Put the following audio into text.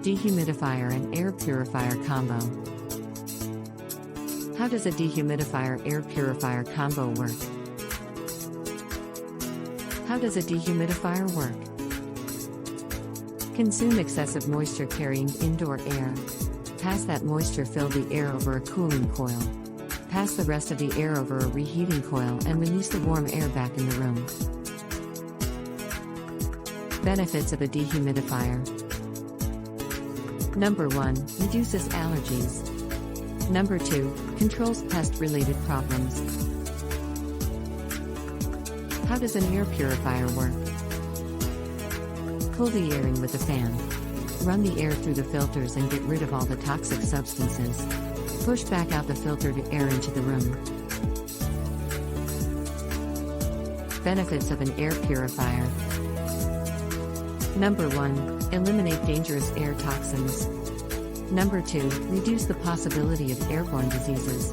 Dehumidifier and air purifier combo. How does a dehumidifier air purifier combo work? How does a dehumidifier work? Consume excessive moisture carrying indoor air. Pass that moisture fill the air over a cooling coil. Pass the rest of the air over a reheating coil and release the warm air back in the room. Benefits of a dehumidifier. Number 1. Reduces allergies. Number 2. Controls pest-related problems. How does an air purifier work? Cool the air in with a fan. Run the air through the filters and get rid of all the toxic substances. Push back out the filtered air into the room. Benefits of an air purifier. Number 1. Eliminate dangerous air toxins. Number 2. Reduce the possibility of airborne diseases.